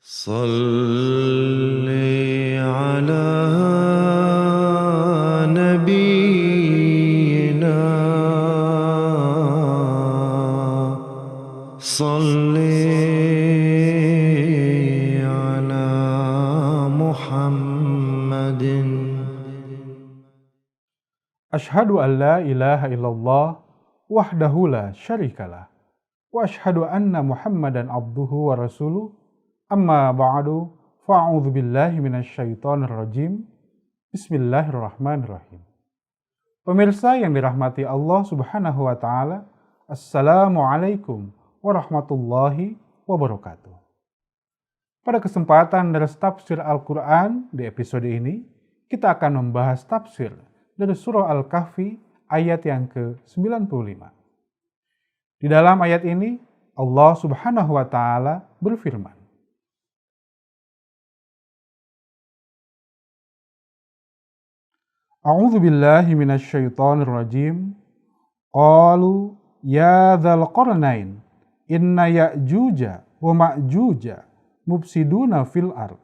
صل على نبينا صل على محمد. Asyhadu an la ilaha illallah wahdahu la syarikalah wa asyhadu anna Muhammadan abduhu wa rasuluh. Amma ba'du, fa'udzu billahi minasyaitonir rajim. Bismillahirrahmanirrahim. Pemirsa yang dirahmati Allah Subhanahu wa taala, Assalamualaikum warahmatullahi wabarakatuh. Pada kesempatan dari tafsir Al-Qur'an di episode ini, kita akan membahas tafsir dari surah Al-Kahfi ayat yang ke-95. Di dalam ayat ini, Allah Subhanahu wa taala berfirman, A'udzu billahi minasyaitonir rajim. Qalu ya dzal qarnain inna ya'juja wa ma'juja mufsiduna fil ard.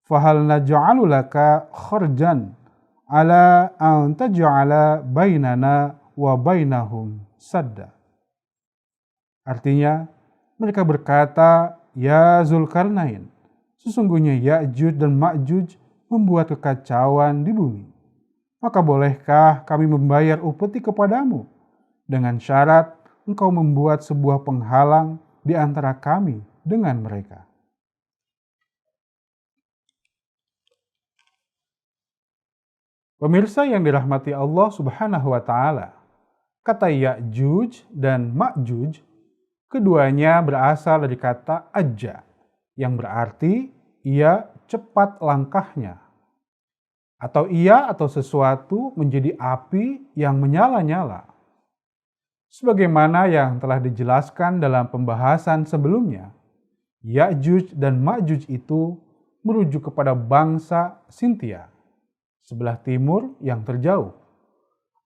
Fahal naj'alu laka kharjan ala an taj'ala bainana wa bainahum sadda. Artinya, mereka berkata, ya Zulkarnain, sesungguhnya Ya'juj dan Ma'juj membuat kekacauan di bumi. Maka bolehkah kami membayar upeti kepadamu dengan syarat engkau membuat sebuah penghalang di antara kami dengan mereka. Pemirsa yang dirahmati Allah Subhanahu wa taala, kata Ya'juj dan Ma'juj keduanya berasal dari kata ajja yang berarti ia cepat langkahnya. Atau ia atau sesuatu menjadi api yang menyala-nyala. Sebagaimana yang telah dijelaskan dalam pembahasan sebelumnya, Ya'juj dan Ma'juj itu merujuk kepada bangsa Sintia, sebelah timur yang terjauh.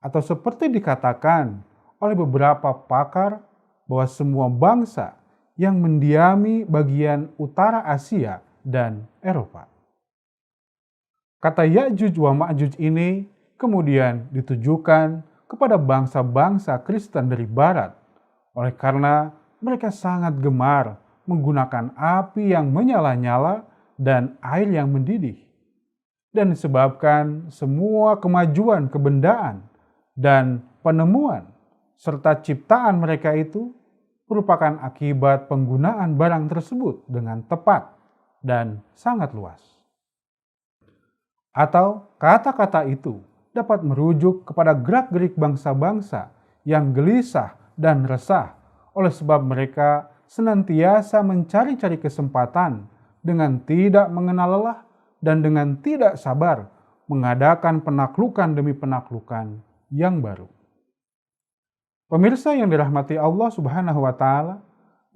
Atau seperti dikatakan oleh beberapa pakar bahwa semua bangsa yang mendiami bagian utara Asia dan Eropa. Kata Ya'juj wa Ma'juj ini kemudian ditujukan kepada bangsa-bangsa Kristen dari barat, oleh karena mereka sangat gemar menggunakan api yang menyala-nyala dan air yang mendidih. Dan disebabkan semua kemajuan kebendaan dan penemuan serta ciptaan mereka itu merupakan akibat penggunaan barang tersebut dengan tepat dan sangat luas. Atau kata-kata itu dapat merujuk kepada gerak-gerik bangsa-bangsa yang gelisah dan resah oleh sebab mereka senantiasa mencari-cari kesempatan dengan tidak mengenal lelah dan dengan tidak sabar mengadakan penaklukan demi penaklukan yang baru. Pemirsa yang dirahmati Allah Subhanahu wa taala,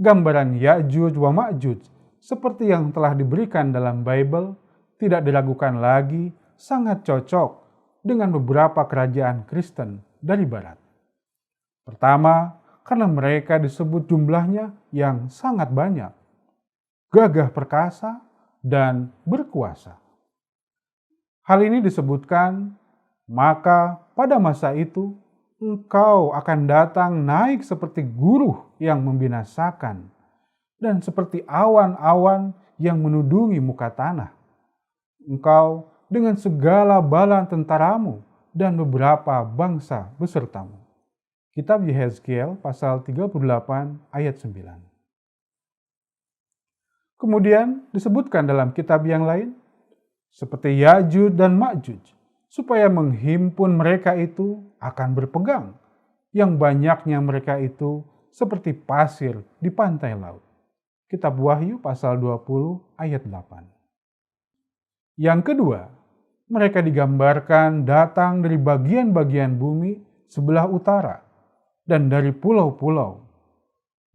gambaran Ya'juj wa Ma'juj seperti yang telah diberikan dalam Bible tidak diragukan lagi sangat cocok dengan beberapa kerajaan Kristen dari barat. Pertama, karena mereka disebut jumlahnya yang sangat banyak, gagah perkasa, dan berkuasa. Hal ini disebutkan, maka pada masa itu engkau akan datang naik seperti guruh yang membinasakan dan seperti awan-awan yang menudungi muka tanah. Engkau dengan segala bala tentaramu dan beberapa bangsa besertamu. Kitab Yehezkiel pasal 38 ayat 9. Kemudian disebutkan dalam kitab yang lain, seperti Ya'juj dan Ma'juj, supaya menghimpun mereka itu akan berpegang, yang banyaknya mereka itu seperti pasir di pantai laut. Kitab Wahyu pasal 20 ayat 8. Yang kedua, mereka digambarkan datang dari bagian-bagian bumi sebelah utara dan dari pulau-pulau.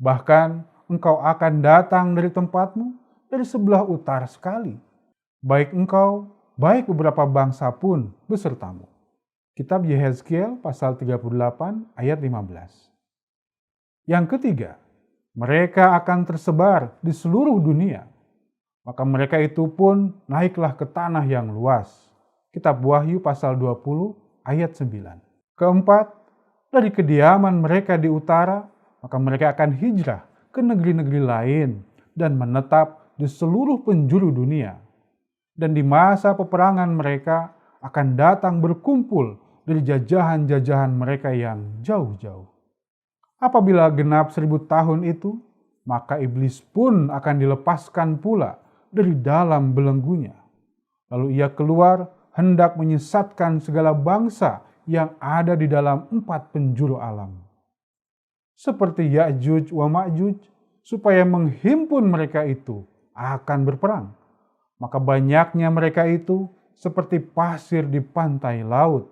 Bahkan engkau akan datang dari tempatmu dari sebelah utara sekali. Baik engkau, baik beberapa bangsa pun besertamu. Kitab Yehezkiel pasal 38 ayat 15. Yang ketiga, mereka akan tersebar di seluruh dunia. Maka mereka itu pun naiklah ke tanah yang luas. Kitab Wahyu pasal 20 ayat 9. Keempat, dari kediaman mereka di utara, maka mereka akan hijrah ke negeri-negeri lain dan menetap di seluruh penjuru dunia. Dan di masa peperangan mereka akan datang berkumpul dari jajahan-jajahan mereka yang jauh-jauh. Apabila genap 1000 tahun itu, maka iblis pun akan dilepaskan pula dari dalam belenggunya. Lalu ia keluar hendak menyesatkan segala bangsa yang ada di dalam 4 penjuru alam. Seperti Ya'juj wa Ma'juj, supaya menghimpun mereka itu akan berperang. Maka banyaknya mereka itu seperti pasir di pantai laut.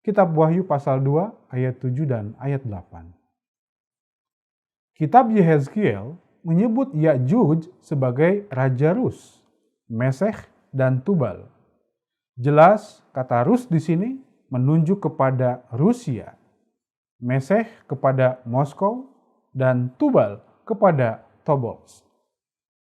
Kitab Wahyu pasal 2 ayat 7 dan ayat 8. Kitab Yehezkiel menyebut Ya'juj sebagai Raja Rus, Mesech, dan Tubal. Jelas kata Rus di sini menunjuk kepada Rusia, Mesech kepada Moskow, dan Tubal kepada Tobolsk.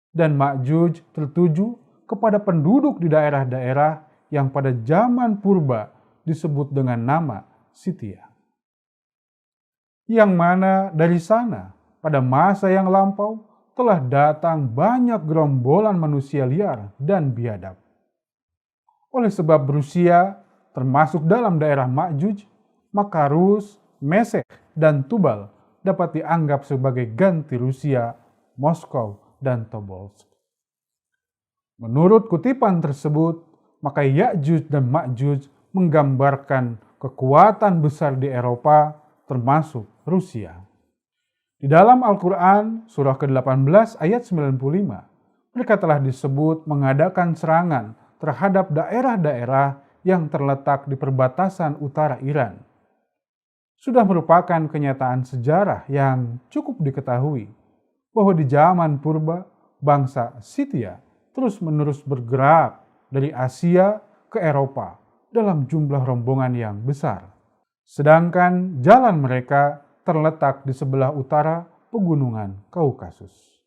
Dan Ma'juj tertuju kepada penduduk di daerah-daerah yang pada zaman purba disebut dengan nama Scythia. Yang mana dari sana pada masa yang lampau telah datang banyak gerombolan manusia liar dan biadab. Oleh sebab Rusia termasuk dalam daerah Ma'juj, maka Rus, Mesech, dan Tubal dapat dianggap sebagai ganti Rusia, Moskow, dan Tobolsk. Menurut kutipan tersebut, maka Ya'juj dan Ma'juj menggambarkan kekuatan besar di Eropa termasuk Rusia. Di dalam Al-Quran, surah ke-18 ayat 95, mereka telah disebut mengadakan serangan terhadap daerah-daerah yang terletak di perbatasan utara Iran. Sudah merupakan kenyataan sejarah yang cukup diketahui bahwa di zaman purba, bangsa Scythia terus-menerus bergerak dari Asia ke Eropa dalam jumlah rombongan yang besar. Sedangkan jalan mereka terletak di sebelah utara pegunungan Kaukasus.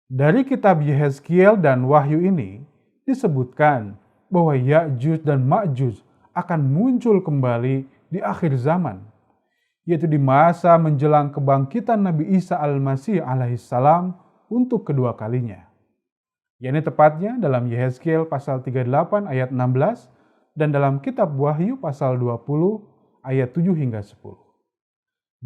Dari kitab Yehezkiel dan Wahyu ini disebutkan bahwa Ya'juj dan Ma'juj akan muncul kembali di akhir zaman, yaitu di masa menjelang kebangkitan Nabi Isa Al-Masih alaihissalam untuk kedua kalinya. Yakni tepatnya dalam Yehezkiel pasal 38 ayat 16 dan dalam kitab Wahyu pasal 20 ayat 7 hingga 10.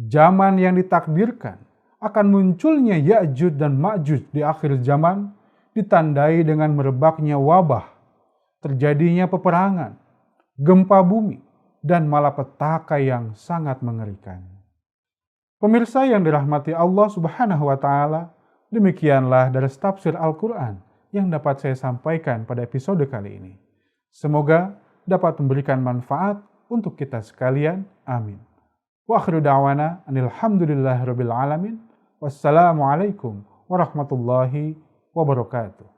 Zaman yang ditakdirkan akan munculnya Ya'juj dan Ma'juj di akhir zaman ditandai dengan merebaknya wabah, terjadinya peperangan, gempa bumi, dan malapetaka yang sangat mengerikan. Pemirsa yang dirahmati Allah Subhanahu wa Ta'ala, demikianlah dari tafsir Al-Quran yang dapat saya sampaikan pada episode kali ini. Semoga dapat memberikan manfaat untuk kita sekalian. Amin. Wa akhiru da'wana alhamdulillahirabbil alamin. Wassalamualaikum warahmatullahi wabarakatuh.